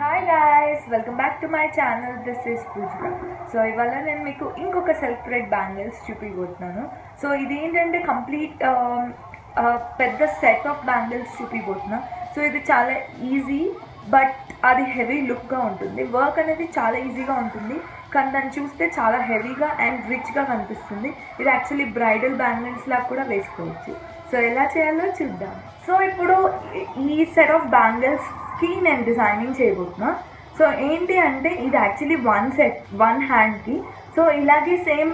Hi guys, welcome back to my channel. This is Poojika. So ఇవాళ నేను మీకు ఇంకొక సెల్ఫ్ థ్రెడ్ బ్యాంగిల్స్ చూపిపోతున్నాను. సో ఇది ఏంటంటే కంప్లీట్ పెద్ద సెట్ ఆఫ్ బ్యాంగిల్స్ చూపిపోతున్నా. సో ఇది చాలా ఈజీ బట్ అది హెవీ లుక్గా ఉంటుంది. వర్క్ అనేది చాలా ఈజీగా ఉంటుంది కానీ దాన్ని చూస్తే చాలా హెవీగా అండ్ రిచ్గా కనిపిస్తుంది. ఇది యాక్చువల్లీ బ్రైడల్ బ్యాంగిల్స్ లాగా కూడా వేసుకోవచ్చు. సో ఎలా చేయాలో చూద్దాం. సో ఇప్పుడు ఈ సెట్ ఆఫ్ బ్యాంగిల్స్కి నేను డిజైనింగ్ చేయబోతున్నా. సో ఏంటి అంటే ఇది యాక్చువల్లీ వన్ హ్యాండ్కి. సో ఇలాగే సేమ్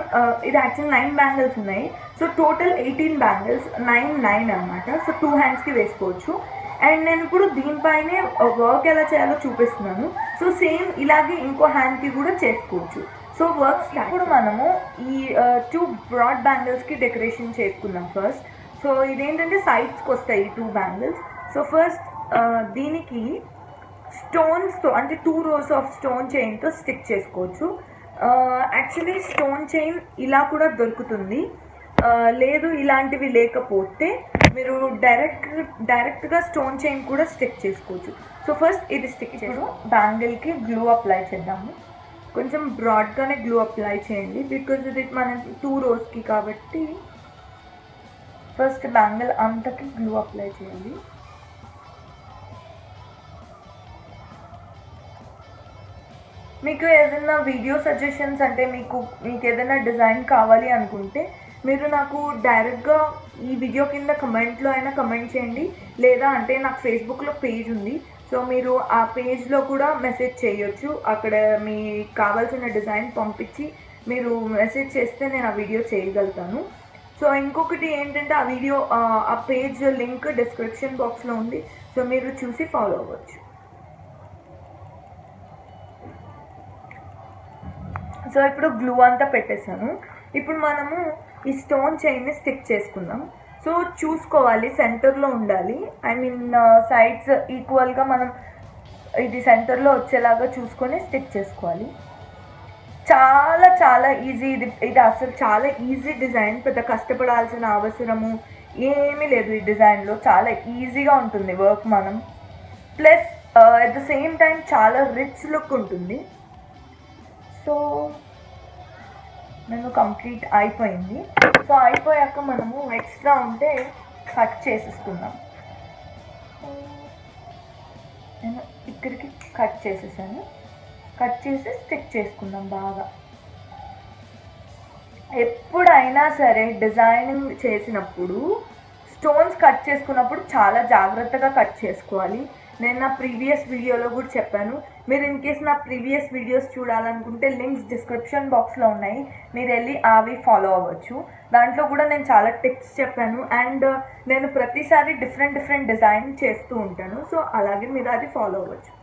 ఇది యాక్చువల్లీ 9 బ్యాంగిల్స్ ఉన్నాయి. సో టోటల్ 18 బ్యాంగిల్స్, 9 అనమాట. సో 2 హ్యాండ్స్కి వేసుకోవచ్చు. అండ్ నేను ఇప్పుడు దీనిపైనే వర్క్ ఎలా చేయాలో చూపిస్తున్నాను. సో సేమ్ ఇలాగే ఇంకో హ్యాండ్కి కూడా చేసుకోవచ్చు. సో వర్క్ ఇప్పుడు మనము ఈ 2 బ్రాడ్ బ్యాంగిల్స్కి డెకరేషన్ చేసుకుందాం ఫస్ట్. సో ఇదేంటంటే సైడ్స్కి వస్తాయి ఈ 2 బ్యాంగిల్స్. సో ఫస్ట్ దీనికి స్టోన్స్తో అంటే 2 rows ఆఫ్ స్టోన్ చైన్తో స్టిక్ చేసుకోవచ్చు. యాక్చువల్లీ స్టోన్ చైన్ ఇలా కూడా దొరుకుతుంది. లేదు ఇలాంటివి లేకపోతే మీరు డైరెక్ట్గా స్టోన్ చైన్ కూడా స్టిక్ చేసుకోవచ్చు. సో ఫస్ట్ ఇది స్టిక్ చేయడం, బ్యాంగిల్కి గ్లూ అప్లై చేద్దాము. కొంచెం బ్రాడ్గానే గ్లూ అప్లై చేయండి బికాజ్ ఇది మన 2 rowsకి కాబట్టి. ఫస్ట్ బ్యాంగిల్ అంతకి గ్లూ అప్లై చేయండి. మీకు ఏదైనా వీడియో సజెషన్స్ అంటే మీకు ఏదైనా డిజైన్ కావాలి అనుకుంటే మీరు నాకు డైరెక్ట్గా ఈ వీడియో కింద కమెంట్లో అయినా కమెంట్ చేయండి. లేదా అంటే నాకు ఫేస్బుక్లో పేజ్ ఉంది. సో మీరు ఆ పేజ్లో కూడా మెసేజ్ చేయొచ్చు. అక్కడ మీకు కావాల్సిన డిజైన్ పంపించి మీరు మెసేజ్ చేస్తే నేను ఆ వీడియో చేయగలుగుతాను. సో ఇంకొకటి ఏంటంటే ఆ వీడియో ఆ పేజ్ లింక్ డిస్క్రిప్షన్ బాక్స్లో ఉంది. సో మీరు చూసి ఫాలో అవ్వచ్చు. సో ఇప్పుడు గ్లూ అంతా పెట్టేసాను. ఇప్పుడు మనము ఈ స్టోన్ చైన్ని స్టిక్ చేసుకుందాం. సో చూసుకోవాలి సెంటర్లో ఉండాలి. ఐ మీన్ సైడ్స్ ఈక్వల్గా మనం ఇది సెంటర్లో వచ్చేలాగా చూసుకొని స్టిక్ చేసుకోవాలి. చాలా చాలా ఈజీ. ఇది అసలు చాలా ఈజీ డిజైన్. పెద్ద కష్టపడాల్సిన అవసరము ఏమీ లేదు ఈ డిజైన్లో. చాలా ఈజీగా ఉంటుంది వర్క్ మనం. Plus at the same time చాలా రిచ్ లుక్ ఉంటుంది. సో నేను కంప్లీట్ అయిపోయింది. సో అయిపోయాక మనము ఎక్స్ట్రా ఉంటే కట్ చేసేసుకుందాం. నేను ఇక్కడికి కట్ చేసేసాను. కట్ చేసి స్టిక్ చేసుకుందాం బాగా. ఎప్పుడైనా సరే డిజైనింగ్ చేసినప్పుడు స్టోన్స్ కట్ చేసుకున్నప్పుడు చాలా జాగ్రత్తగా కట్ చేసుకోవాలి. నేను నా ప్రీవియస్ వీడియోలో కూడా చెప్పాను. మీరు ఇన్కేస్ నా ప్రీవియస్ వీడియోస్ చూడాలనుకుంటే లింక్స్ డిస్క్రిప్షన్ బాక్స్లో ఉన్నాయి. మీరు వెళ్ళి అవి ఫాలో అవ్వచ్చు. దాంట్లో కూడా నేను చాలా టిప్స్ చెప్పాను. అండ్ నేను ప్రతిసారి డిఫరెంట్ డిజైన్ చేస్తూ ఉంటాను. సో అలాగే మీరు అది ఫాలో అవ్వచ్చు.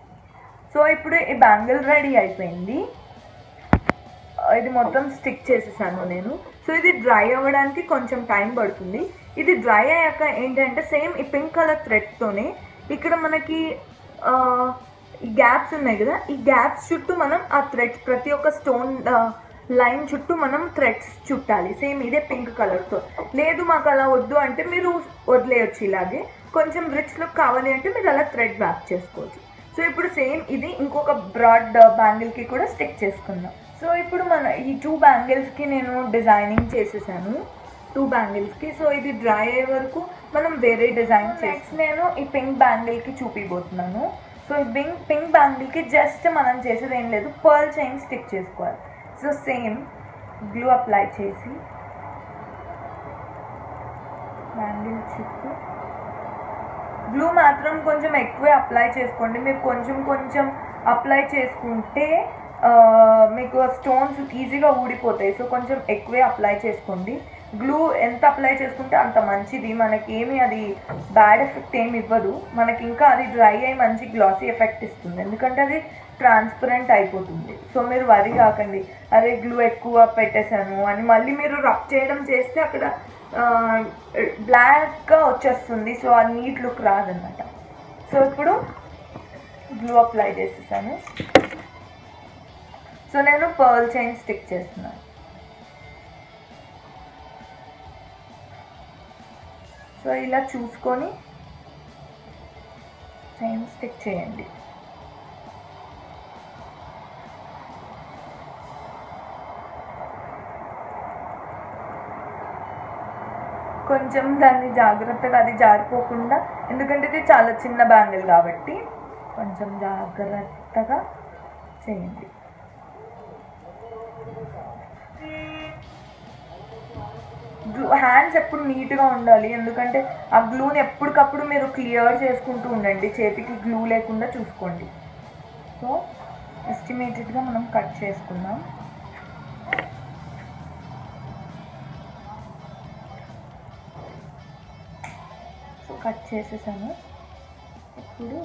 సో ఇప్పుడు ఈ బ్యాంగిల్ రెడీ అయిపోయింది. ఇది మొత్తం స్టిక్ చేసేసాను నేను. సో ఇది డ్రై అవ్వడానికి కొంచెం టైం పడుతుంది. ఇది డ్రై అయ్యాక ఏంటంటే సేమ్ ఈ పింక్ కలర్ థ్రెడ్తోనే ఇక్కడ మనకి ఈ గ్యాప్స్ ఉన్నాయి కదా, ఈ గ్యాప్స్ చుట్టూ మనం ఆ థ్రెడ్స్ ప్రతి ఒక్క స్టోన్ లైన్ చుట్టూ మనం థ్రెడ్స్ చుట్టాలి. సేమ్ ఇదే పింక్ కలర్తో. లేదు మాకు అలా వద్దు అంటే మీరు వదిలేయచ్చు. ఇలాగే కొంచెం రిచ్ లుక్ కావాలి అంటే మీరు అలా థ్రెడ్ బ్యాక్ చేసుకోవచ్చు. సో ఇప్పుడు సేమ్ ఇది ఇంకొక బ్రాడ్ బ్యాంగిల్కి కూడా స్టిక్ చేసుకుందాం. సో ఇప్పుడు ఈ 2 బ్యాంగిల్స్కి నేను డిజైనింగ్ చేసేసాను. 2 బ్యాంగిల్స్కి. సో ఇది డ్రై అయ్యే వరకు మనం వేరే డిజైన్ చేసి నేను ఈ పింక్ బ్యాంగిల్కి చూపిపోతున్నాను. సో ఈ పింక్ బ్యాంగిల్కి జస్ట్ మనం చేసేది ఏం లేదు, పర్ల్ చైన్ స్టిక్ చేసుకోవాలి. సో సేమ్ గ్లూ అప్లై చేసి బ్యాంగిల్ చుట్టూ గ్లూ మాత్రం కొంచెం ఎక్కువే అప్లై చేసుకోండి. మీరు కొంచెం అప్లై చేసుకుంటే మీకు స్టోన్స్ ఈజీగా ఊడిపోతాయి. సో కొంచెం ఎక్కువే అప్లై చేసుకోండి. గ్లూ ఎంత అప్లై చేసుకుంటే అంత మంచిది. మనకి ఏమి అది బ్యాడ్ ఎఫెక్ట్ ఏమి ఇవ్వదు. మనకి ఇంకా అది డ్రై అయ్యి మంచి గ్లాసీ ఎఫెక్ట్ ఇస్తుంది. ఎందుకంటే అది ట్రాన్స్పరెంట్ అయిపోతుంది. సో మీరు వరి కాకండి, అరే గ్లూ ఎక్కువ పెట్టేశాను అని మళ్ళీ మీరు రబ్ చేయడం చేస్తే అక్కడ బ్లాక్గా వచ్చేస్తుంది. సో ఆ నీట్ లుక్ రాదన్నమాట. సో ఇప్పుడు గ్లూ అప్లై చేసేసాను. సో నేను పర్ల్ చైన్ స్టిక్ చేస్తున్నాను. సో ఇలా చూసుకొని చైన్ స్టిక్ చేయండి. కొంచెం దాన్ని జాగ్రత్తగా అది జారిపోకుండా, ఎందుకంటే ఇది చాలా చిన్న బ్యాంగిల్ కాబట్టి కొంచెం జాగ్రత్తగా చేయండి. హ్యాండ్స్ ఎప్పుడు నీట్గా ఉండాలి, ఎందుకంటే ఆ గ్లూని ఎప్పటికప్పుడు మీరు క్లియర్ చేసుకుంటూ ఉండండి, చేతికి గ్లూ లేకుండా చూసుకోండి. సో ఎస్టిమేటెడ్గా మనం కట్ చేసుకుందాం. సో కట్ చేసేసాను. ఇప్పుడు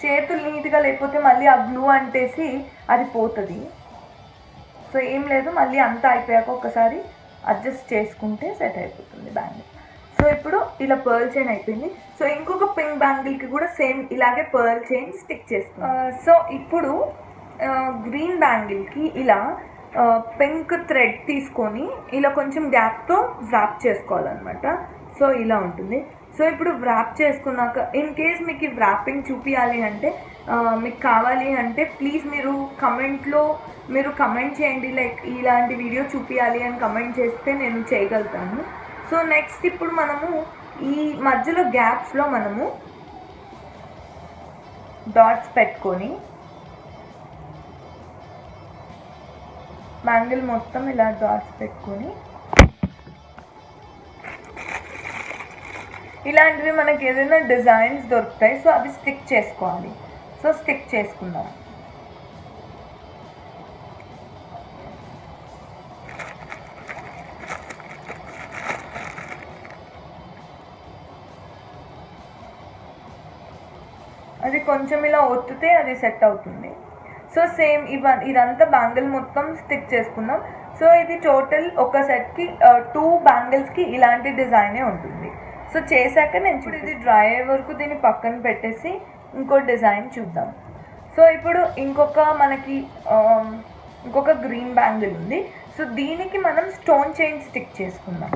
చేతులు నీట్గా లేకపోతే మళ్ళీ ఆ గ్లూ అంటేసి అది పోతుంది. సో ఏం లేదు, మళ్ళీ అంతా అయిపోయాక ఒకసారి అడ్జస్ట్ చేసుకుంటే సెట్ అయిపోతుంది బ్యాంగిల్. సో ఇప్పుడు ఇలా పర్ల్ చైన్ అయిపోయింది. సో ఇంకొక పింక్ బ్యాంగిల్కి కూడా సేమ్ ఇలాగే పర్ల్ చైన్ స్టిక్ చేసుకున్నాం. సో ఇప్పుడు గ్రీన్ బ్యాంగిల్కి ఇలా పింక్ థ్రెడ్ తీసుకొని ఇలా కొంచెం గ్యాప్తో వ్రాప్ చేసుకోవాలన్నమాట. సో ఇలా ఉంటుంది. సో ఇప్పుడు వ్రాప్ చేసుకున్నాక ఇన్ కేస్ మీకు ఈ వ్రాపింగ్ చూపించాలి అంటే, మీకు కావాలి అంటే ప్లీజ్ మీరు కమెంట్లో కమెంట్ చేయండి, లైక్ ఇలాంటి వీడియో చూపించాలి అని కమెంట్ చేస్తే నేను చేయగలుగుతాను. సో నెక్స్ట్ ఇప్పుడు మనము ఈ మధ్యలో గ్యాప్స్లో మనము డాట్స్ పెట్టుకొని బ్యాంగిల్ మొత్తం ఇలా డాట్స్ పెట్టుకొని, ఇలాంటివి మనకి ఏదైనా డిజైన్స్ దొరుకుతాయి. సో అవి స్టిక్ చేసుకోవాలి. సో స్టిక్ చేసుకుందాం. అది కొంచెం ఇలా ఒత్తితే అది సెట్ అవుతుంది. సో సేమ్ ఇదంతా బ్యాంగిల్ మొత్తం స్టిక్ చేసుకుందాం. సో ఇది టోటల్ ఒక సెట్కి 2 బ్యాంగిల్స్కి ఇలాంటి డిజైనే ఉంటుంది. సో చేశాక నేను ఇప్పుడు ఇది డ్రై అయ్యే వరకు దీన్ని పక్కన పెట్టేసి ఇంకో డిజైన్ చూద్దాం. సో ఇప్పుడు మనకి ఇంకొక గ్రీన్ బ్యాంగిల్ ఉంది. సో దీనికి మనం స్టోన్ చైన్ స్టిక్ చేసుకుందాం.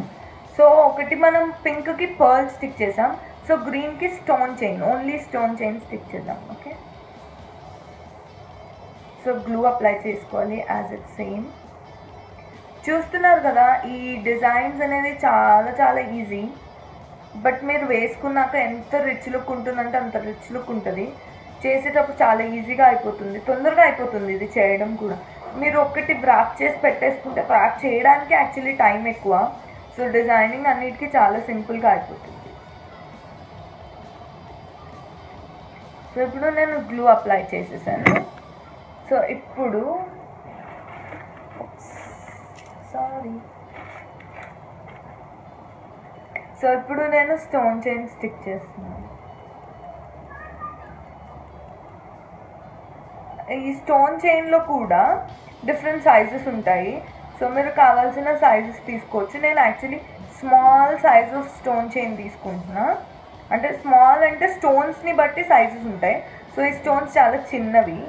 సో ఒకటి మనం పింక్కి పర్ల్ స్టిక్ చేసాం. సో గ్రీన్కి stone chain, only stone chain stick చేద్దాం. ఓకే, సో గ్లూ అప్లై చేసుకోవాలి యాజ్ ఇట్ సేమ్. చూస్తున్నారు కదా, ఈ డిజైన్స్ అనేది చాలా చాలా ఈజీ. బట్ మీరు వేసుకున్నాక ఎంత రిచ్ లుక్ ఉంటుందంటే అంత రిచ్ లుక్ ఉంటుంది. చేసేటప్పుడు చాలా ఈజీగా అయిపోతుంది, తొందరగా అయిపోతుంది ఇది చేయడం కూడా. మీరు ఒకటి వ్రాప్ చేసి పెట్టేసుకుంటే వ్రాప్ చేయడానికి యాక్చువల్లీ టైం ఎక్కువ. సో డిజైనింగ్ అన్నిటికీ చాలా సింపుల్గా అయిపోతుంది. సో ఇప్పుడు నేను గ్లూ అప్లై చేసేసాను. సో ఇప్పుడు నేను స్టోన్ చైన్ స్టిక్ చేస్తున్నాను. ఈ స్టోన్ చైన్లో కూడా డిఫరెంట్ సైజెస్ ఉంటాయి. సో మీరు కావాల్సిన సైజెస్ తీసుకోవచ్చు. నేను actually small size of stone chain తీసుకుంటున్నా. అంటే స్మాల్ అంటే స్టోన్స్ని బట్టి సైజెస్ ఉంటాయి. సో ఈ స్టోన్స్ చాలా చిన్నవి.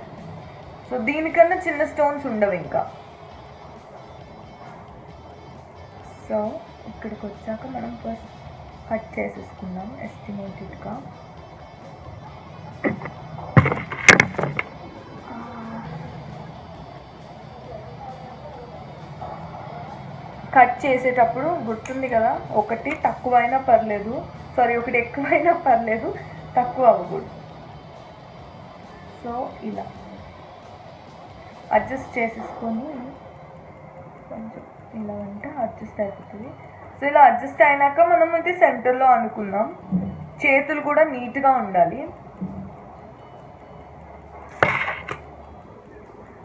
సో దీనికన్నా చిన్న స్టోన్స్ ఉండవు ఇంకా. సో ఇక్కడికి వచ్చాక మనం ఫస్ట్ కట్ చేసేసుకుందాం ఎస్టిమేటెడ్గా. కట్ చేసేటప్పుడు గుర్తుంది కదా, ఒకటి తక్కువైనా పర్లేదు, ఒకటి ఎక్కువైనా పర్లేదు, తక్కువ అవ్వకూడదు. సో ఇలా అడ్జస్ట్ చేసేసుకొని కొంచెం ఇలా ఉంటే అడ్జస్ట్ అయిపోతుంది. సో ఇలా అడ్జస్ట్ అయినాక మనం ఇది సెంటర్లో అనుకుందాం. చేతులు కూడా నీట్గా ఉండాలి.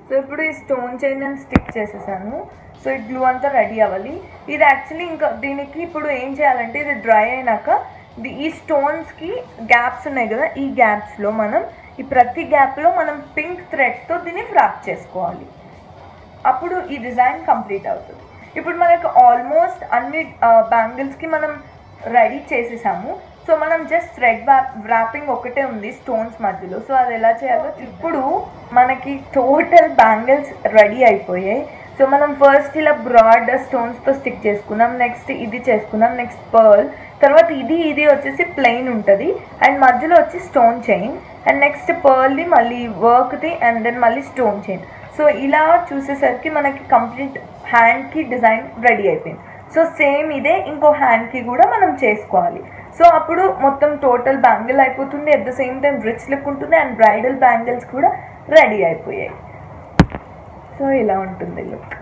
సో ఇప్పుడు ఈ స్టోన్ చైన్ నేను స్టిక్ చేసేసాను. సో ఈ గ్లూ అంతా రెడీ అవ్వాలి. ఇది యాక్చువల్లీ ఇంకా దీనికి ఇప్పుడు ఏం చేయాలంటే, ఇది డ్రై అయినాక ఈ స్టోన్స్కి గ్యాప్స్ ఉన్నాయి కదా, ఈ గ్యాప్స్లో మనం ఈ ప్రతి గ్యాప్లో మనం పింక్ థ్రెడ్తో దీన్ని వ్రాప్ చేసుకోవాలి. అప్పుడు ఈ డిజైన్ కంప్లీట్ అవుతుంది. ఇప్పుడు మనకు ఆల్మోస్ట్ అన్ని బ్యాంగిల్స్కి మనం రెడీ చేసేసాము. సో మనం జస్ట్ థ్రెడ్ వ్రాపింగ్ ఒకటే ఉంది స్టోన్స్ మధ్యలో. సో అది ఎలా చేయాలో ఇప్పుడు మనకి టోటల్ బ్యాంగిల్స్ రెడీ అయిపోయాయి. సో మనం ఫస్ట్ ఇలా బ్రాడ్ స్టోన్స్తో స్టిక్ చేసుకున్నాం, నెక్స్ట్ ఇది చేసుకున్నాం, నెక్స్ట్ పర్ల్, తర్వాత ఇది వచ్చేసి ప్లెయిన్ ఉంటుంది అండ్ మధ్యలో వచ్చి స్టోన్ చైన్. అండ్ నెక్స్ట్ పర్ల్ది మళ్ళీ వర్క్ది అండ్ దెన్ మళ్ళీ స్టోన్ చైన్. సో ఇలా చూసేసరికి మనకి కంప్లీట్ హ్యాండ్కి డిజైన్ రెడీ అయిపోయింది. సో సేమ్ ఇదే ఇంకో హ్యాండ్కి కూడా మనం చేసుకోవాలి. సో అప్పుడు మొత్తం టోటల్ బ్యాంగిల్ అయిపోతుంది, at the same time rich look ఉంటుంది అండ్ బ్రైడల్ బ్యాంగిల్స్ కూడా రెడీ అయిపోయాయి. సో ఇలా ఉంటుంది లుక్.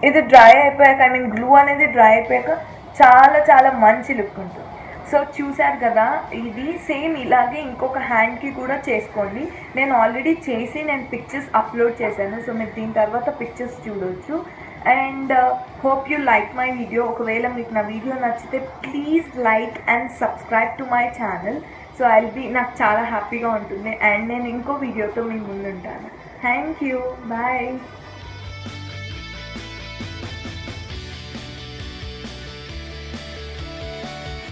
ఇది డ్రై అయిపోయాక గ్లూ అనేది డ్రై అయిపోయాక చాలా చాలా మంచి లుక్ ఉంటుంది. సో చూసారు కదా, ఇది సేమ్ ఇలాగే ఇంకొక హ్యాండ్కి కూడా చేసుకోండి. నేను ఆల్రెడీ చేసి నేను పిక్చర్స్ అప్లోడ్ చేశాను. సో మీరు దీని తర్వాత పిక్చర్స్ చూడవచ్చు. And hope you like my video. ఒకవేళ మీకు నా వీడియో నచ్చితే please like and subscribe to my channel. So నాకు చాలా హ్యాపీగా ఉంటుంది. అండ్ నేను ఇంకో వీడియోతో మీ ముందు ఉంటాను. Thank you, bye.